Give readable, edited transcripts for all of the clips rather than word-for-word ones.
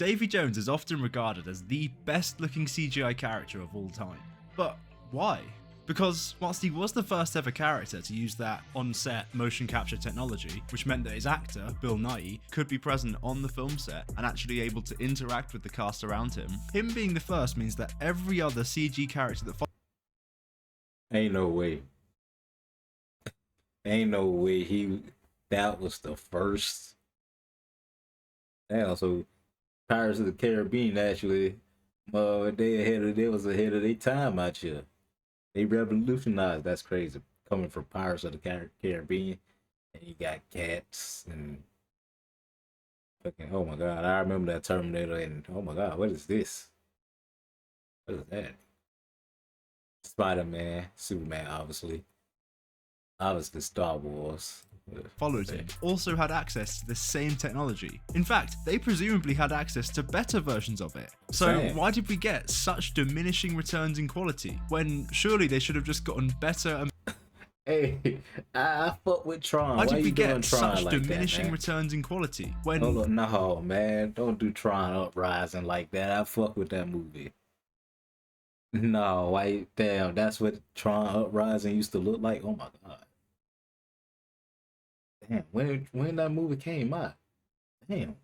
Davy Jones is often regarded as the best looking CGI character of all time. But why? Because whilst he was the first ever character to use that on-set motion capture technology, which meant that his actor, Bill Nighy, could be present on the film set and actually able to interact with the cast around him being the first means that every other CG character that Ain't no way. Ain't no way that was the first. Damn, so Pirates of the Caribbean actually, they was ahead of their time out here. They revolutionized. That's crazy. Coming from Pirates of the Caribbean, and you got cats and fucking. Oh my god, I remember that Terminator, and oh my god, what is this? What is that? Spider-Man, Superman, obviously Star Wars. followed him also had access to the same technology. In fact, they presumably had access to better versions of it. So why did we get such diminishing returns in quality when surely they should have just gotten better and Hey, I fuck with Tron. why did we get such like diminishing that, returns in quality when no, man, don't do Tron Uprising like that. I fuck with that movie. No, why? Damn, that's what Tron Uprising used to look like. Oh my god. Damn, when that movie came out. Damn.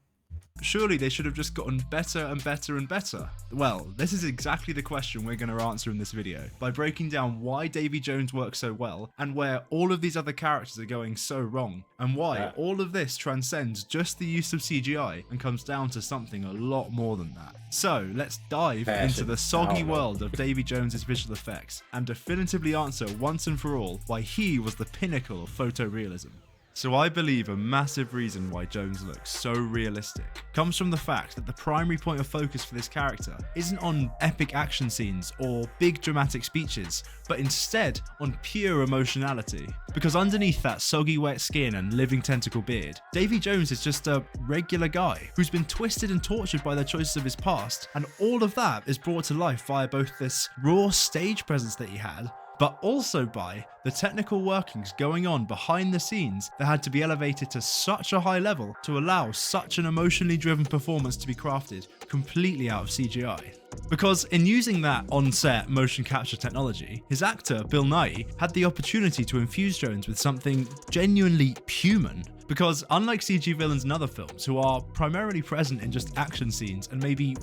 surely they should have just gotten better and better and better? Well, this is exactly the question we're going to answer in this video, by breaking down why Davy Jones works so well, and where all of these other characters are going so wrong, and why all of this transcends just the use of CGI and comes down to something a lot more than that. So let's dive into the soggy world of Davy Jones's visual effects, and definitively answer once and for all why he was the pinnacle of photorealism. So I believe a massive reason why Jones looks so realistic comes from the fact that the primary point of focus for this character isn't on epic action scenes or big dramatic speeches, but instead on pure emotionality. Because underneath that soggy wet skin and living tentacle beard, Davy Jones is just a regular guy who's been twisted and tortured by the choices of his past, and all of that is brought to life via both this raw stage presence that he had, but also by the technical workings going on behind the scenes that had to be elevated to such a high level to allow such an emotionally driven performance to be crafted completely out of CGI. Because in using that on-set motion capture technology, his actor, Bill Nighy, had the opportunity to infuse Jones with something genuinely human. Because unlike CG villains in other films, who are primarily present in just action scenes and maybe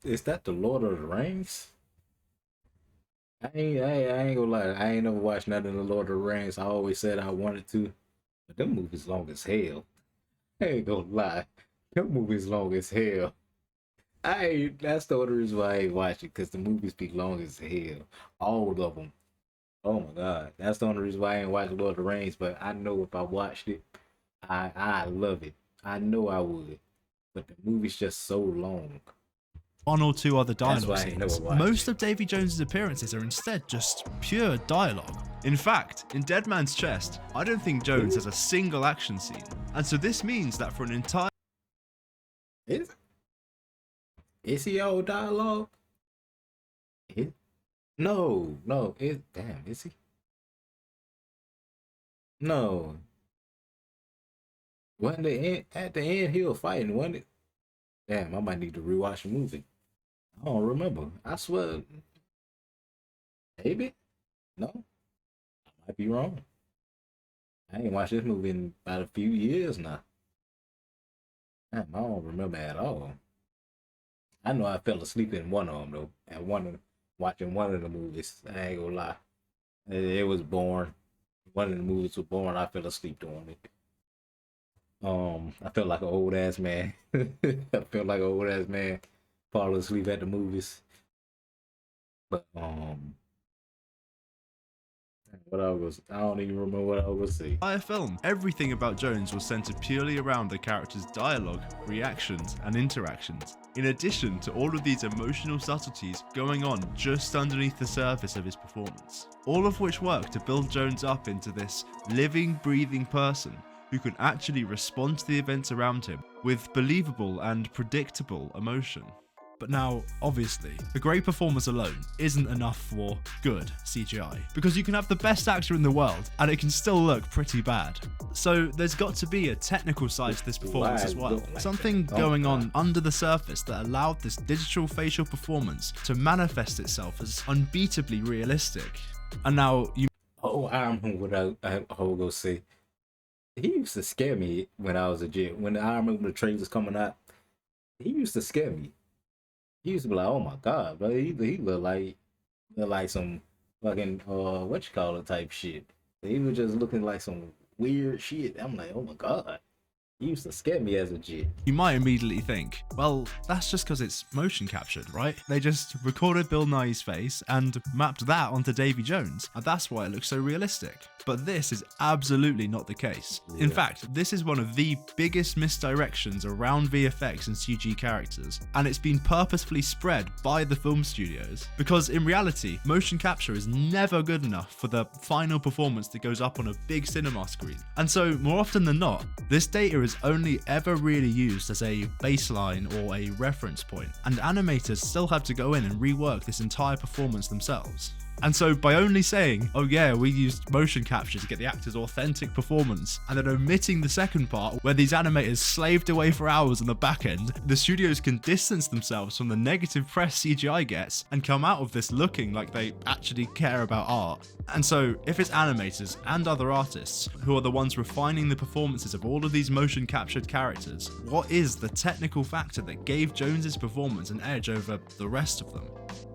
Is that the Lord of the Rings? I ain't gonna lie. I ain't never watched nothing of the Lord of the Rings. I always said I wanted to, but them movies long as hell. I ain't gonna lie. Them movies long as hell. That's the only reason why I ain't watching, because the movies be long as hell. All of them. Oh my god. That's the only reason why I ain't watching Lord of the Rings, but I know if I watched it, I love it. I know I would. But the movie's just so long. one or two other dialogue scenes. Most of Davy Jones's appearances are instead just pure dialogue. In fact, in Dead Man's Chest, I don't think Jones has a single action scene. And so this means that for an entire... Is he all dialogue? No. Damn, is he? No. At the end he was fighting, wasn't it? Damn, I might need to rewatch the movie. I don't remember. I swear. Maybe? No? I might be wrong. I ain't watched this movie in about a few years now. Damn, I don't remember at all. I know I fell asleep in one of them, though. Watching one of the movies. I ain't gonna lie. It was boring. One of the movies was boring. I fell asleep doing it. I felt like an old ass man. I felt like an old ass man falling asleep at the movies. But I don't even remember what I was saying. Entire film, everything about Jones was centered purely around the character's dialogue, reactions, and interactions. In addition to all of these emotional subtleties going on just underneath the surface of his performance. All of which work to build Jones up into this living, breathing person who can actually respond to the events around him with believable and predictable emotion. But now, obviously, the great performance alone isn't enough for good CGI, because you can have the best actor in the world and it can still look pretty bad. So there's got to be a technical side to this performance as well, something going on under the surface that allowed this digital facial performance to manifest itself as unbeatably realistic. And now you Iron Man, what I will go say, he used to scare me when I was a kid. When the Iron Man, when the trailer was coming out, he used to scare me. He used to be like, "Oh my god, bro, he looked like some fucking what you call it type shit." He was just looking like some weird shit. I'm like, "Oh my god." He used to scare me as a kid. You might immediately think, well, that's just because it's motion captured, right? They just recorded Bill Nye's face and mapped that onto Davy Jones, and that's why it looks so realistic. But this is absolutely not the case. In fact, this is one of the biggest misdirections around VFX and CG characters, and it's been purposefully spread by the film studios. Because in reality, motion capture is never good enough for the final performance that goes up on a big cinema screen. And so, more often than not, this data is only ever really used as a baseline or a reference point, and animators still have to go in and rework this entire performance themselves. And so by only saying, oh yeah, we used motion capture to get the actor's authentic performance, and then omitting the second part where these animators slaved away for hours on the back end, the studios can distance themselves from the negative press CGI gets and come out of this looking like they actually care about art. And so if it's animators and other artists who are the ones refining the performances of all of these motion captured characters, what is the technical factor that gave Jones's performance an edge over the rest of them?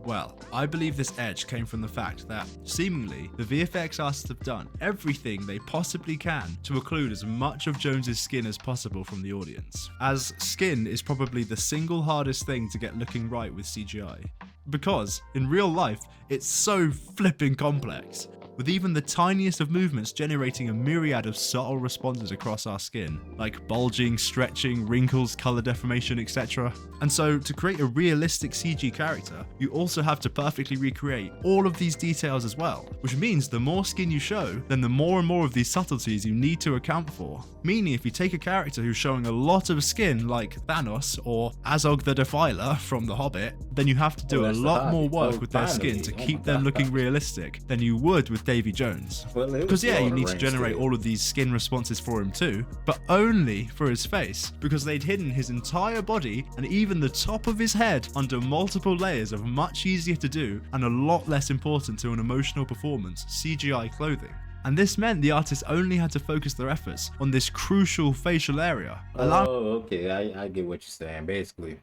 Well, I believe this edge came from the fact that, seemingly, the VFX artists have done everything they possibly can to occlude as much of Jones's skin as possible from the audience, as skin is probably the single hardest thing to get looking right with CGI. Because, in real life, it's so flipping complex, with even the tiniest of movements generating a myriad of subtle responses across our skin, like bulging, stretching, wrinkles, color deformation, etc. And so, to create a realistic CG character, you also have to perfectly recreate all of these details as well, which means the more skin you show, then the more and more of these subtleties you need to account for. Meaning if you take a character who's showing a lot of skin like Thanos or Azog the Defiler from The Hobbit, then you have to do a lot more work with their skin to keep them looking realistic than you would with Davy Jones. Because yeah, you need to generate all of these skin responses for him too, but only for his face, because they'd hidden his entire body and even the top of his head under multiple layers of much easier to do and a lot less important to an emotional performance CGI clothing. And this meant the artists only had to focus their efforts on this crucial facial area. Okay, I get what you're saying. Basically,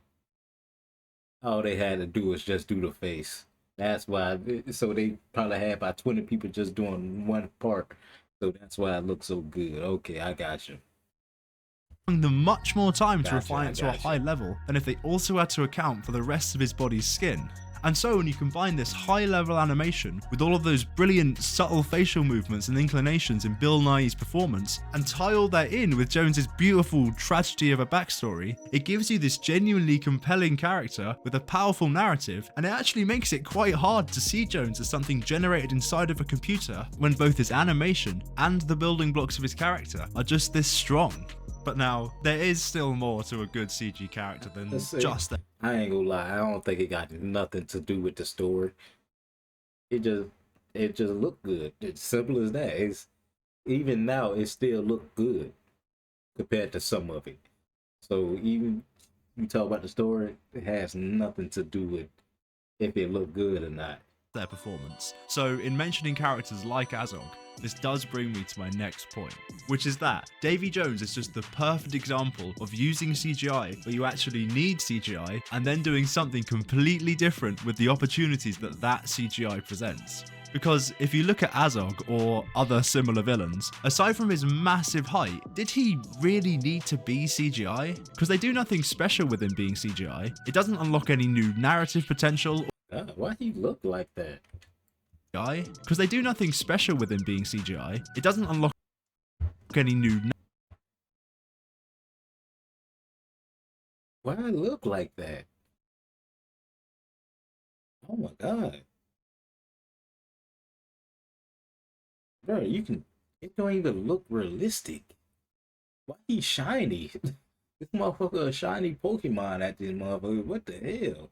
all they had to do was just do the face. That's why, so they probably had about 20 people just doing one part. So that's why it looks so good. Okay, I got you. Them much more time to refine it to a high level than if they also had to account for the rest of his body's skin. And so when you combine this high level animation with all of those brilliant subtle facial movements and inclinations in Bill Nye's performance and tie all that in with Jones's beautiful tragedy of a backstory, it gives you this genuinely compelling character with a powerful narrative, and it actually makes it quite hard to see Jones as something generated inside of a computer when both his animation and the building blocks of his character are just this strong. But now, there is still more to a good CG character than just that. I ain't gonna lie, I don't think it got nothing to do with the story. It just looked good. It's simple as that. It's even now it still look good compared to some of it. So even you talk about the story, it has nothing to do with if it looked good or not. Their performance. So in mentioning characters like Azog, this does bring me to my next point, which is that Davy Jones is just the perfect example of using CGI where you actually need CGI and then doing something completely different with the opportunities that that CGI presents. Because if you look at Azog or other similar villains, aside from his massive height, did he really need to be CGI? Because they do nothing special with him being CGI. It doesn't unlock any new narrative potential. Why he look like that? Because they do nothing special with him being CGI. It doesn't unlock any new. Why I look like that? Oh my god, bro! It don't even look realistic. Why he shiny? This motherfucker a shiny Pokemon at this motherfucker. What the hell?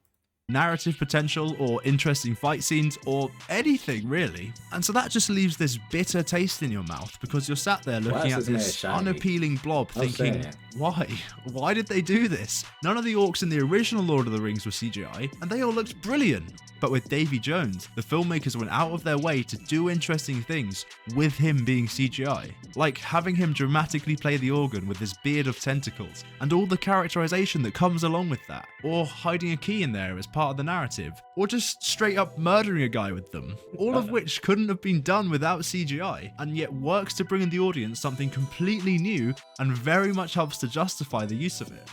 narrative potential or interesting fight scenes or anything really. And so that just leaves this bitter taste in your mouth because you're sat there looking at this unappealing blob thinking, why? Why did they do this? None of the orcs in the original Lord of the Rings were CGI and they all looked brilliant. But with Davy Jones, the filmmakers went out of their way to do interesting things with him being CGI. Like having him dramatically play the organ with his beard of tentacles and all the characterization that comes along with that. Or hiding a key in there as part of the narrative. Or just straight up murdering a guy with them. All of which couldn't have been done without CGI and yet works to bring in the audience something completely new and very much helps to justify the use of it.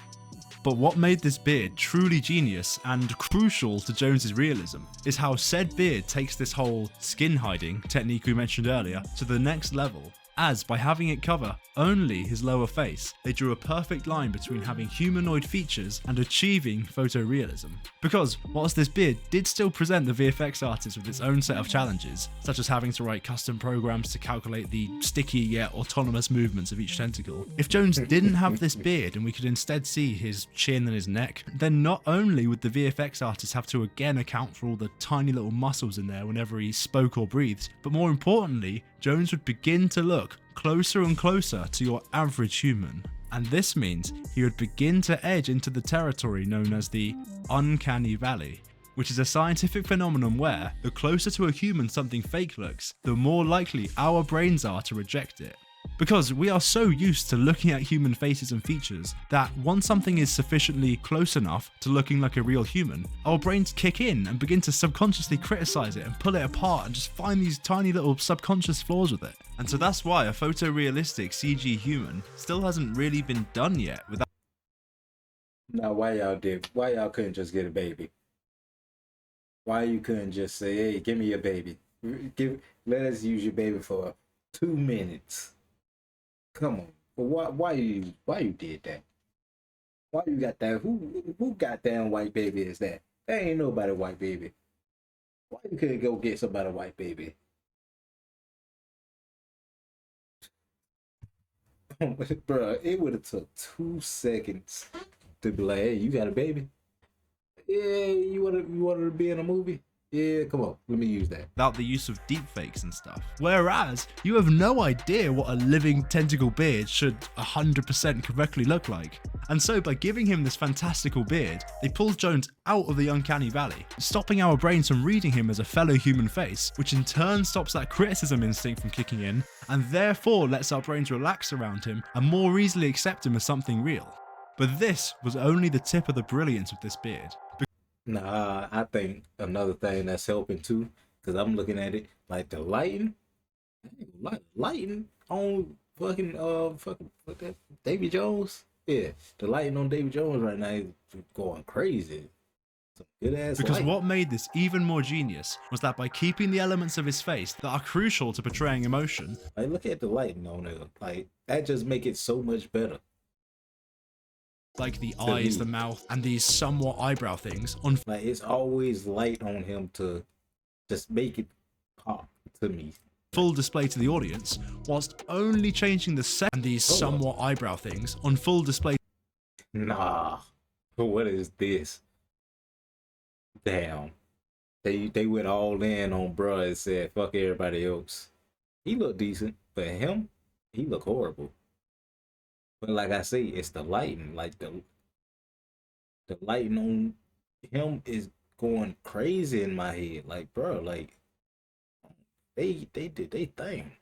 But what made this beard truly genius and crucial to Jones's realism is how said beard takes this whole skin hiding technique we mentioned earlier to the next level, as by having it cover only his lower face, they drew a perfect line between having humanoid features and achieving photorealism. Because whilst this beard did still present the VFX artist with its own set of challenges, such as having to write custom programs to calculate the sticky yet autonomous movements of each tentacle, if Jones didn't have this beard and we could instead see his chin and his neck, then not only would the VFX artist have to again account for all the tiny little muscles in there whenever he spoke or breathed, but more importantly, Jones would begin to look closer and closer to your average human. And this means he would begin to edge into the territory known as the uncanny valley, which is a scientific phenomenon where the closer to a human something fake looks, the more likely our brains are to reject it. Because we are so used to looking at human faces and features that once something is sufficiently close enough to looking like a real human, our brains kick in and begin to subconsciously criticize it and pull it apart and just find these tiny little subconscious flaws with it. And so that's why a photorealistic CG human still hasn't really been done yet without. Now, why y'all couldn't just get a baby? Why you couldn't just say, hey, give me your baby. Let us use your baby for 2 minutes. Come on. But why you did that? Why you got that? Who goddamn white baby is that? There ain't nobody white baby. Why you couldn't go get somebody white baby? Bro, it would have took 2 seconds to be like, hey, you got a baby? Yeah, you wanted to be in a movie? Yeah, come on, let me use that. Without the use of deepfakes and stuff. Whereas, you have no idea what a living tentacle beard should 100% correctly look like. And so by giving him this fantastical beard, they pulled Jones out of the uncanny valley, stopping our brains from reading him as a fellow human face, which in turn stops that criticism instinct from kicking in, and therefore lets our brains relax around him and more easily accept him as something real. But this was only the tip of the brilliance of this beard. Nah, I think another thing that's helping too, because I'm looking at it like the lighting on fucking Davy Jones. Yeah, the lighting on Davy Jones right now is going crazy. Some good ass. Because lighting. What made this even more genius was that by keeping the elements of his face that are crucial to portraying emotion, like look at the lighting on it, like that just make it so much better. Like the eyes, the mouth, and these somewhat eyebrow things on like it's always light on him to just make it pop to me. Full display to the audience, whilst only changing the set and these somewhat eyebrow things on full display. Nah, what is this? Damn, they went all in on bruh and said fuck everybody else. He looked decent, but him, he looked horrible. But like I say, it's the lighting. Like the lighting on him is going crazy in my head. Like, bro, like they did they thing.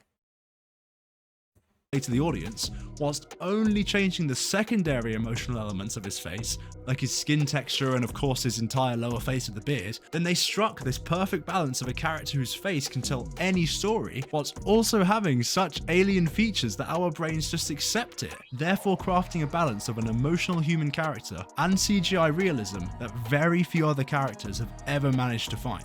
To the audience, whilst only changing the secondary emotional elements of his face, like his skin texture and of course his entire lower face with the beard, then they struck this perfect balance of a character whose face can tell any story, whilst also having such alien features that our brains just accept it, therefore crafting a balance of an emotional human character and CGI realism that very few other characters have ever managed to find.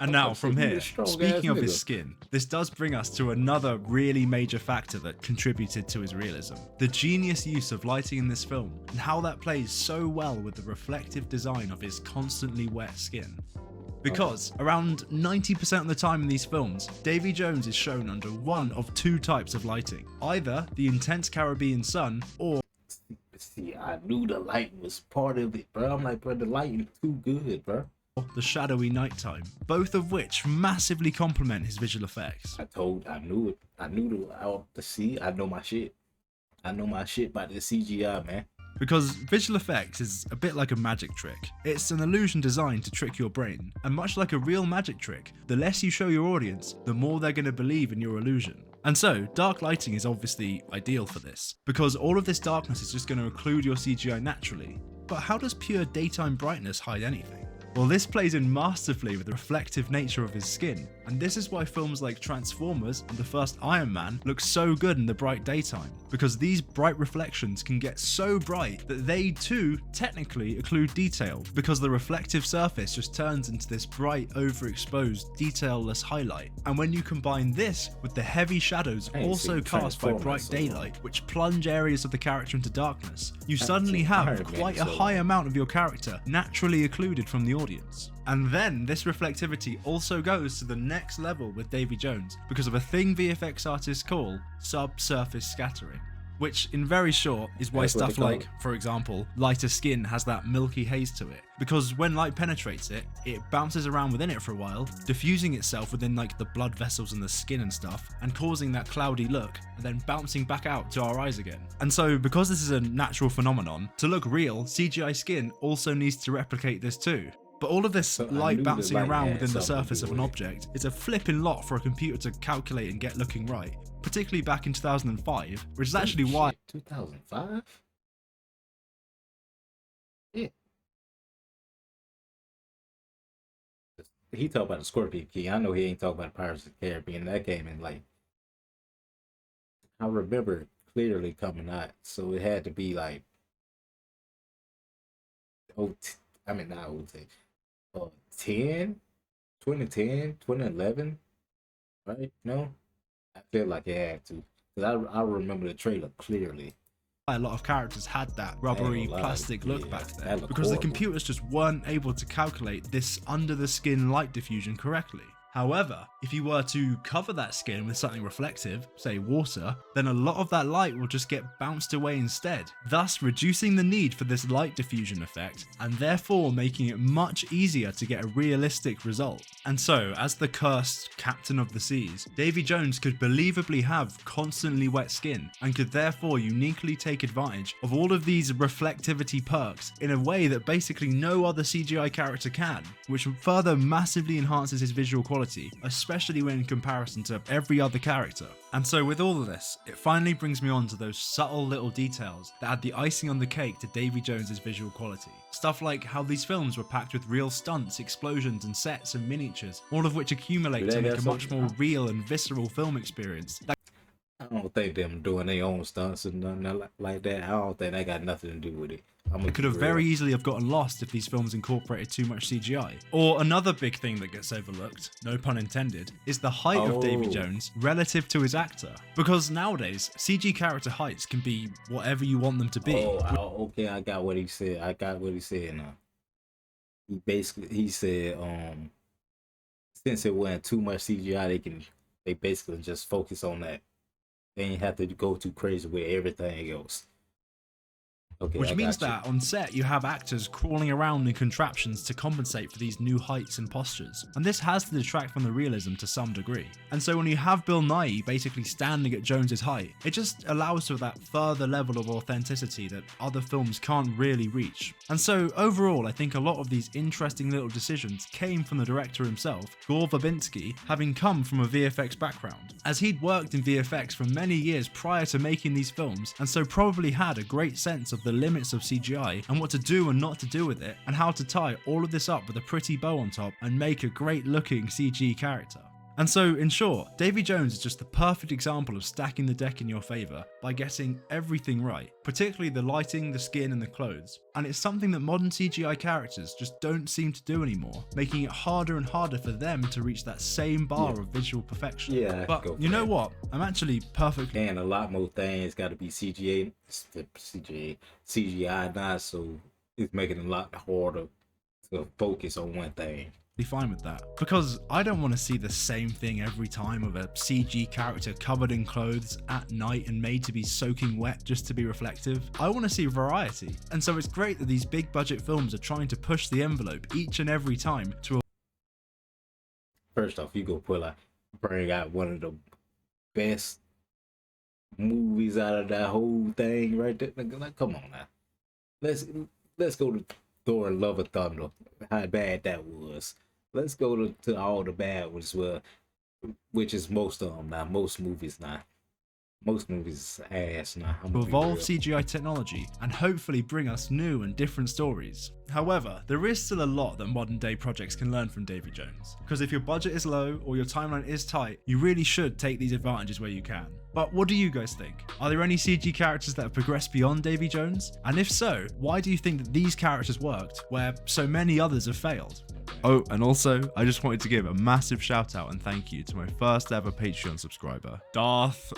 And now, from here, speaking of his skin, this does bring us to another really major factor that contributed to his realism. The genius use of lighting in this film, and how that plays so well with the reflective design of his constantly wet skin. Because around 90% of the time in these films, Davy Jones is shown under one of 2 types of lighting. Either the intense Caribbean sun, or... See, I knew the light was part of it, bro. I'm like, bro, the lighting too good, bro. The shadowy nighttime, both of which massively complement his visual effects. I knew it. I knew the see. I know my shit. I know my shit about the CGI, man. Because visual effects is a bit like a magic trick. It's an illusion designed to trick your brain, and much like a real magic trick, the less you show your audience, the more they're going to believe in your illusion. And so, dark lighting is obviously ideal for this, because all of this darkness is just going to occlude your CGI naturally. But how does pure daytime brightness hide anything? Well, this plays in masterfully with the reflective nature of his skin, and this is why films like Transformers and the first Iron Man look so good in the bright daytime, because these bright reflections can get so bright that they too technically occlude detail, because the reflective surface just turns into this bright, overexposed, detailless highlight. And when you combine this with the heavy shadows also cast by bright daylight, which plunge areas of the character into darkness, you suddenly have quite a high amount of your character naturally occluded from the audience. And then this reflectivity also goes to the next level with Davy Jones because of a thing VFX artists call subsurface scattering, which in very short is why stuff like, for example, lighter skin has that milky haze to it, because when light penetrates it, it bounces around within it for a while, diffusing itself within like the blood vessels in the skin and stuff, and causing that cloudy look, and then bouncing back out to our eyes again. And so because this is a natural phenomenon, to look real, CGI skin also needs to replicate this too. But all of this light bouncing around within the surface of an object is a flipping lot for a computer to calculate and get looking right, particularly back in 2005, which is actually why... 2005? Yeah. He talked about the Scorpion King. I know he ain't talking about Pirates of the Caribbean. That came in like... I remember it clearly coming out, so it had to be like... not 10, 2010, 2011, right? No, I feel like it had to, because I remember the trailer clearly. A lot of characters had that rubbery plastic look back then, because the computers just weren't able to calculate this under the skin light diffusion correctly. However, if you were to cover that skin with something reflective, say water, then a lot of that light will just get bounced away instead, thus reducing the need for this light diffusion effect, and therefore making it much easier to get a realistic result. And so, as the cursed captain of the seas, Davy Jones could believably have constantly wet skin, and could therefore uniquely take advantage of all of these reflectivity perks in a way that basically no other CGI character can, which further massively enhances his visual quality, especially when in comparison to every other character. And so with all of this, it finally brings me on to those subtle little details that add the icing on the cake to Davy Jones's visual quality. Stuff like how these films were packed with real stunts, explosions and sets and miniatures, all of which accumulate to make a much more real and visceral film experience. I don't think them doing their own stunts and nothing like that. I don't think they got nothing to do with it. It could have very easily have gotten lost if these films incorporated too much CGI. Or another big thing that gets overlooked, no pun intended, is the height of Davy Jones relative to his actor. Because nowadays, CG character heights can be whatever you want them to be. Okay, I got what he said. Now. He said, since it wasn't too much CGI, they basically just focus on that. They ain't have to go too crazy with everything else. Okay, which means that on set you have actors crawling around in contraptions to compensate for these new heights and postures, and this has to detract from the realism to some degree. And so when you have Bill Nighy basically standing at Jones's height, it just allows for that further level of authenticity that other films can't really reach. And so overall, I think a lot of these interesting little decisions came from the director himself, Gore Verbinski, having come from a VFX background, as he'd worked in VFX for many years prior to making these films, and so probably had a great sense of the limits of CGI and what to do and not to do with it, and how to tie all of this up with a pretty bow on top and make a great looking CG character. And so, in short, Davy Jones is just the perfect example of stacking the deck in your favour by getting everything right, particularly the lighting, the skin and the clothes. And it's something that modern CGI characters just don't seem to do anymore, making it harder and harder for them to reach that same bar of visual perfection. Yeah, but you know what? I'm actually perfectly... And a lot more things got to be CGI now, so it's making it a lot harder to focus on one thing. fine with that, because I don't want to see the same thing every time of a CG character covered in clothes at night and made to be soaking wet just to be reflective. I want to see variety, and so it's great that these big budget films are trying to push the envelope each and every time to. First off, you go bring out one of the best movies out of that whole thing right there. Like, come on now. Let's go to Thor and Love of Thunder. How bad that was. Let's go to all the bad ones, which is most of them now. Most movies now. Most movies ass now. To evolve CGI technology and hopefully bring us new and different stories. However, there is still a lot that modern day projects can learn from Davy Jones, because if your budget is low or your timeline is tight, you really should take these advantages where you can. But what do you guys think? Are there any CG characters that have progressed beyond Davy Jones? And if so, why do you think that these characters worked where so many others have failed? Oh, and also, I just wanted to give a massive shout out and thank you to my first ever Patreon subscriber, Darth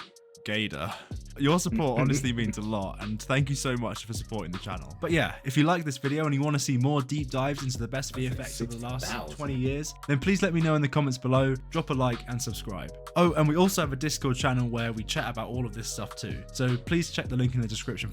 Gator. Your support honestly means a lot, and thank you so much for supporting the channel. But yeah, if you like this video and you want to see more deep dives into the best VFX of the last 20 years, then please let me know in the comments below, drop a like and subscribe. Oh, and we also have a Discord channel where we chat about all of this stuff too, so please check the link in the description.